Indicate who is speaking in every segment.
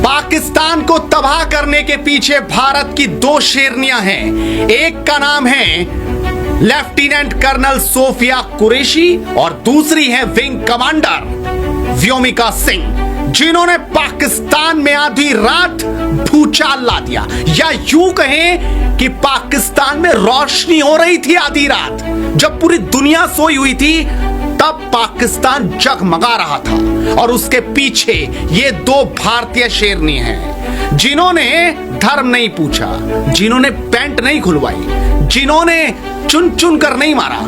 Speaker 1: पाकिस्तान को तबाह करने के पीछे भारत की दो शेरनियां हैं। एक का नाम है लेफ्टिनेंट कर्नल सोफिया कुरैशी और दूसरी है विंग कमांडर व्योमिका सिंह, जिन्होंने पाकिस्तान में आधी रात भूचाल ला दिया, या यूं कहें कि पाकिस्तान में रोशनी हो रही थी आधी रात। जब पूरी दुनिया सोई हुई थी तब पाकिस्तान जगमगा रहा था। और उसके पीछे ये दो भारतीय शेरनी हैं, जिन्होंने धर्म नहीं पूछा, जिन्होंने पैंट नहीं खुलवाई, जिन्होंने चुन चुन कर नहीं मारा,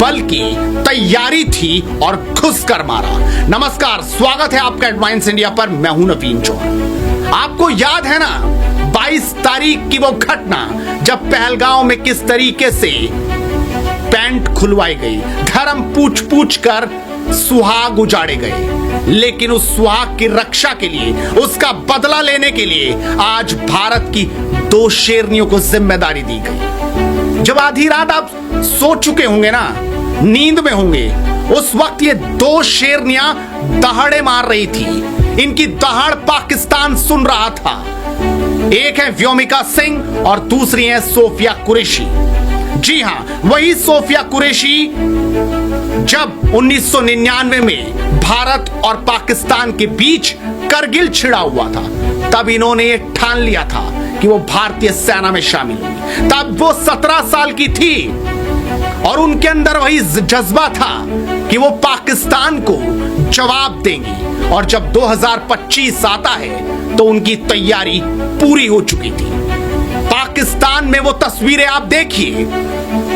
Speaker 1: बल्कि तैयारी थी और घुस कर मारा। नमस्कार, स्वागत है आपका एडवांस इंडिया पर। मैं हूं नवीन चौहान। आपको याद है ना 22 तारीख की वो घटना जब पहलगांव में किस तरीके से पैंट खुलवाई गई, धर्म पूछ पूछ कर सुहाग उजाड़े गए। लेकिन उस सुहाग की रक्षा के लिए, उसका बदला लेने के लिए आज भारत की दो शेरनियों को जिम्मेदारी दी गई। जब आधी रात आप सो चुके होंगे ना, नींद में होंगे, उस वक्त ये दो शेरनियां दहाड़े मार रही थी। इनकी दहाड़ पाकिस्तान सुन रहा था। एक है व्योमिका सिंह और दूसरी है सोफिया कुरैशी। जी हां, वही सोफिया कुरैशी जब 1999 में भारत और पाकिस्तान के बीच करगिल छिड़ा हुआ था, तब इन्होंने ये ठान लिया था कि वो भारतीय सेना में शामिल हुई। तब वो 17 साल की थी और उनके अंदर वही जज्बा था कि वो पाकिस्तान को जवाब देंगी। और जब 2025 आता है तो उनकी तैयारी पूरी हो चुकी थी। पाकिस्तान में वो तस्वीरें आप देखिए,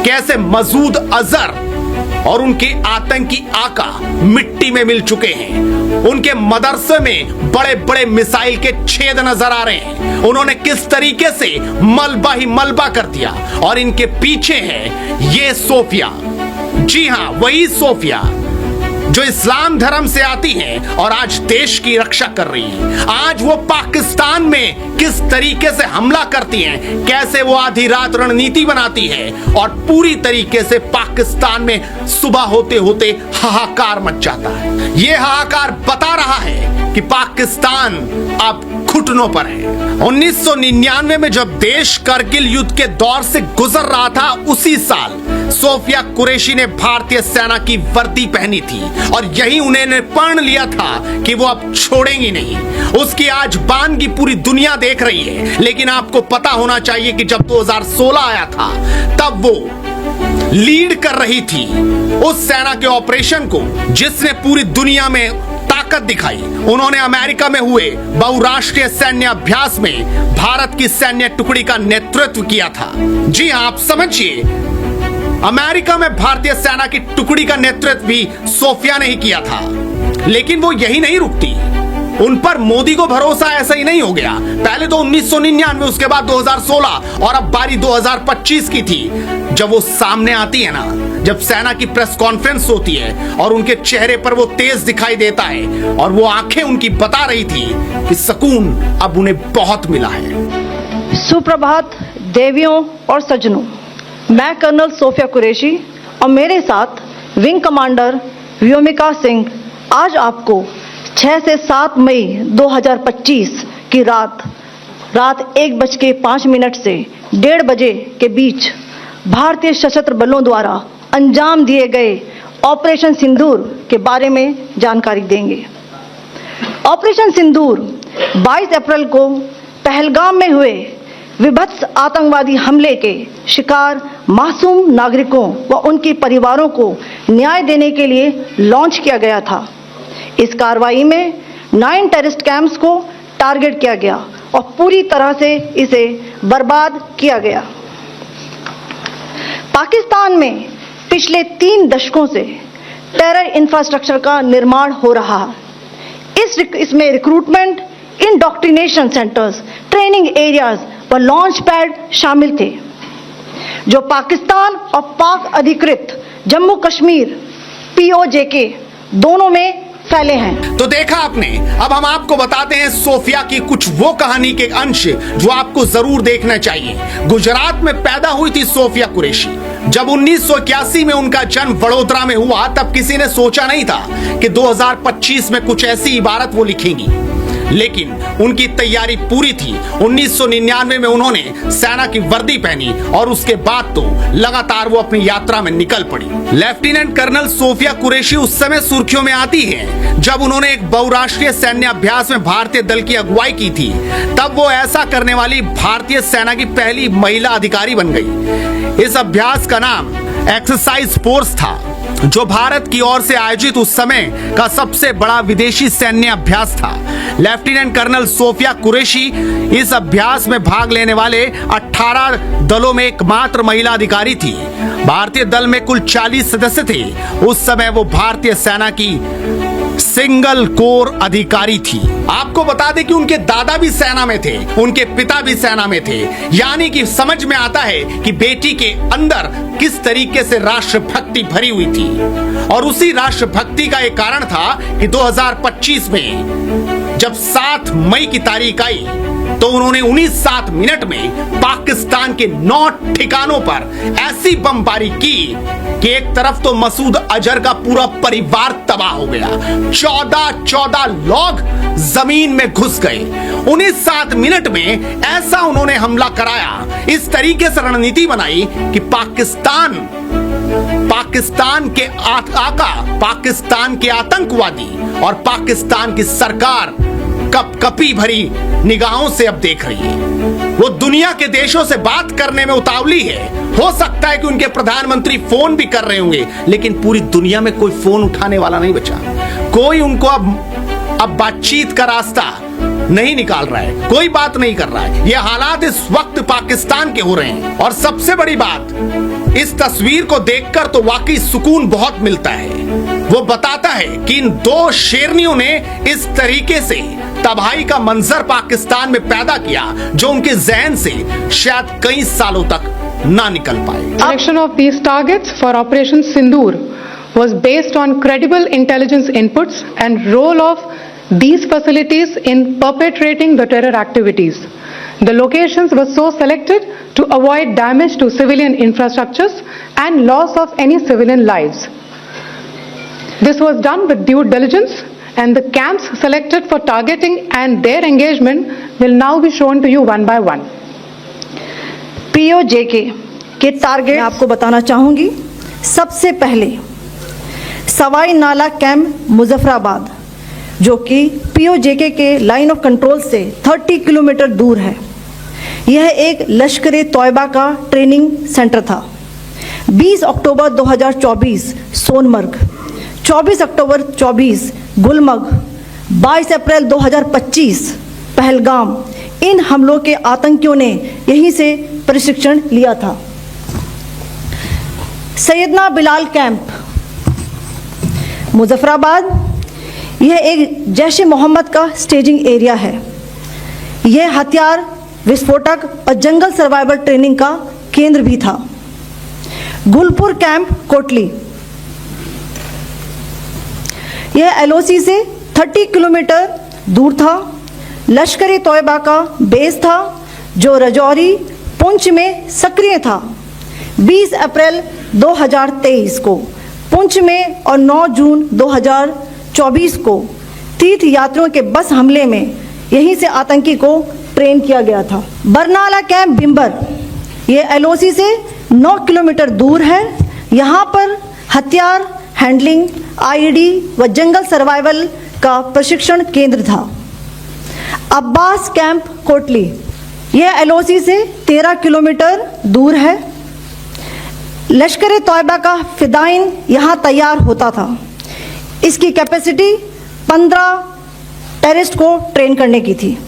Speaker 1: कैसे मसूद अजहर और उनके आतंकी आका मिट्टी में मिल चुके हैं। उनके मदरसे में बड़े बड़े मिसाइल के छेद नजर आ रहे हैं। उन्होंने किस तरीके से मलबा ही मलबा कर दिया। और इनके पीछे है ये सोफिया। जी हां, वही सोफिया जो इस्लाम धर्म से आती हैं और आज देश की रक्षा कर रही हैं। आज वो पाकिस्तान में किस तरीके से हमला करती हैं, कैसे वो आधी रात रणनीति बनाती है और पूरी तरीके से पाकिस्तान में सुबह होते होते हाहाकार मच जाता है। ये हाहाकार बता रहा है कि पाकिस्तान अब घुटनों पर है। 1999 में जब देश करगिल युद्ध के दौर से गुजर रहा था, उसी साल सोफिया कुरैशी ने भारतीय सेना की वर्दी पहनी थी और यही उन्होंने प्रण लिया था कि वो अब छोड़ेंगी नहीं। उसकी आज बानगी पूरी दुनिया देख रही है। लेकिन आपको पता होना चाहिए कि जब 2016 आया था, तब वो लीड कर रही थी उस सेना के ऑपरेशन को जिसने पूरी दुनिया में ताकत दिखाई। उन्होंने अमेरिका में हुए बहुराष्ट्रीय सैन्य अभ्यास में भारत की सैन्य टुकड़ी का नेतृत्व किया था। जी हां, आप समझिए, अमेरिका में भारतीय सेना की टुकड़ी का नेतृत्व भी सोफिया ने ही किया था। लेकिन वो यही नहीं रुकती, उन पर मोदी को भरोसा ऐसा ही नहीं हो गया। पहले तो 1999, उसके बाद 2016 और अब बारी 2025 की थी। जब वो सामने आती है ना, जब सेना की प्रेस कॉन्फ्रेंस होती है और उनके चेहरे पर वो तेज दिखाई देता है और वो आंखें उनकी बता रही थी कि सुकून अब उन्हें बहुत मिला है।
Speaker 2: सुप्रभात देवियों और सज्जनों, मैं कर्नल सोफिया कुरैशी और मेरे साथ विंग कमांडर व्योमिका सिंह आज आपको 6 से 7 मई 2025 की रात 1:05 से 1:30 बजे के बीच भारतीय सशस्त्र बलों द्वारा अंजाम दिए गए ऑपरेशन सिंदूर के बारे में जानकारी देंगे। ऑपरेशन सिंदूर 22 अप्रैल को पहलगाम में हुए विभत्स आतंकवादी हमले के शिकार मासूम नागरिकों व उनके परिवारों को न्याय देने के लिए लॉन्च किया गया था। इस कार्रवाई में 9 टेररिस्ट कैंप्स को टारगेट किया गया और पूरी तरह से इसे बर्बाद किया गया। पाकिस्तान में पिछले 3 दशकों से टेरर इंफ्रास्ट्रक्चर का निर्माण हो रहा है। इसमें recruitment, indoctrination centres, training areas व लॉन्च पैड शामिल थे, जो पाकिस्तान और पाक अधिकृत जम्मू कश्मीर POJK दोनों में फैले हैं।
Speaker 1: तो देखा आपने, अब हम आपको बताते हैं सोफिया की कुछ वो कहानी के अंश जो आपको जरूर देखना चाहिए। गुजरात में पैदा हुई थी सोफिया कुरैशी। जब 1981 में उनका जन्म वडोदरा में हुआ, तब किसी ने सोचा नहीं था कि 2025 में कुछ ऐसी इबारत वो लिखेंगी। लेकिन उनकी तैयारी पूरी थी। 1999 में उन्होंने सेना की वर्दी पहनी और उसके बाद तो लगातार वो अपनी यात्रा में निकल पड़ी। लेफ्टिनेंट कर्नल सोफिया कुरैशी उस समय सुर्खियों में आती है जब उन्होंने एक बहुराष्ट्रीय सैन्य अभ्यास में भारतीय दल की अगुवाई की थी। तब वो ऐसा करने वाली भारतीय सेना की पहली महिला अधिकारी बन गई। इस अभ्यास का नाम एक्सरसाइज फोर्स था, जो भारत की ओर से आयोजित उस समय का सबसे बड़ा विदेशी सैन्य अभ्यास था। लेफ्टिनेंट कर्नल सोफिया कुरैशी इस अभ्यास में भाग लेने वाले 18 दलों में एकमात्र महिला अधिकारी थी। भारतीय दल में कुल 40 सदस्य थे। उस समय वो भारतीय सेना की सिंगल कोर अधिकारी थी। आपको बता दें कि उनके दादा भी सेना में थे, उनके पिता भी सेना में थे। यानी कि समझ में आता है कि बेटी के अंदर किस तरीके से राष्ट्रभक्ति भरी हुई थी। और उसी राष्ट्रभक्ति का एक कारण था कि 2025 में जब 7 मई की तारीख आई तो उन्होंने 7 मिनट में पाकिस्तान के 9 ठिकानों पर ऐसी बमबारी की कि एक तरफ तो मसूद अजहर का पूरा परिवार तबाह हो गया। 14 लोग जमीन में घुस गए। 7 मिनट में ऐसा उन्होंने हमला कराया, इस तरीके से रणनीति बनाई कि पाकिस्तान के आका, पाकिस्तान के आतंकवादी और पाकिस्तान की सरकार कपकपी भरी निगाहों से अब देख रही है। वो दुनिया के देशों से बात करने में उतावली है। हो सकता है कि उनके प्रधानमंत्री फोन भी कर रहे होंगे, लेकिन पूरी दुनिया में कोई फोन उठाने वाला नहीं बचा। कोई उनको अब बातचीत का रास्ता नहीं निकाल रहा है, कोई बात नहीं कर रहा है। ये हालात इस वक्त पाकिस्तान के हो रहे हैं। और सबसे बड़ी बात, इस तस्वीर को देखकर तो वाकई सुकून बहुत मिलता है। वो बताता है कि इन 2 शेरनियों ने इस तरीके से तबाही का मंजर पाकिस्तान में पैदा किया जो उनके जहन से शायद कई सालों तक ना निकल पाए।
Speaker 3: Selection of these targets for Operation Sindoor was based on credible intelligence inputs and role of these facilities in perpetrating the terror activities. The locations were so selected to avoid damage to civilian infrastructures and loss of any civilian lives. This was done with due diligence, and the camps selected for targeting and their engagement will now be shown to you one by one.
Speaker 2: POJK के target आपको बताना चाहूंगी। सबसे पहले सवाई नाला camp Muzaffarabad, जो कि POJK के लाइन ऑफ कंट्रोल से 30 किलोमीटर दूर है। यह एक लश्कर तोयबा का ट्रेनिंग सेंटर था। 20 अक्टूबर 2024 सोनमर्ग, 24 अक्टूबर 24 गुलमर्ग, 22 अप्रैल 2025 पहलगाम, इन हमलों के आतंकियों ने यहीं से प्रशिक्षण लिया था। सैयदना बिलाल कैंप मुजफ्फराबाद, यह एक जैश ए मोहम्मद का स्टेजिंग एरिया है। यह हथियार, विस्फोटक और जंगल सर्वाइवल ट्रेनिंग का केंद्र भी था। गुलपुर कैंप कोटली, यह LOC से 30 किलोमीटर दूर था। लश्कर ए तोयबा का बेस था जो रजौरी, पुंछ में सक्रिय था। 20 अप्रैल 2023 को पुंछ में और 9 जून 2024 को तीर्थ यात्रियों के बस हमले में यहीं से आतंकी को ट्रेन किया गया था। बरनाला कैंप बिम्बर, ये LOC से 9 किलोमीटर दूर है। यहाँ पर हथियार, हैंडलिंग, IED व जंगल सर्वाइवल का प्रशिक्षण केंद्र था। अब्बास कैंप कोटली, यह LOC से 13 किलोमीटर दूर है। लश्कर ए तोयबा का फिदाइन यहाँ तैयार होता था। इसकी कैपेसिटी 15 टेररिस्ट को ट्रेन करने की थी।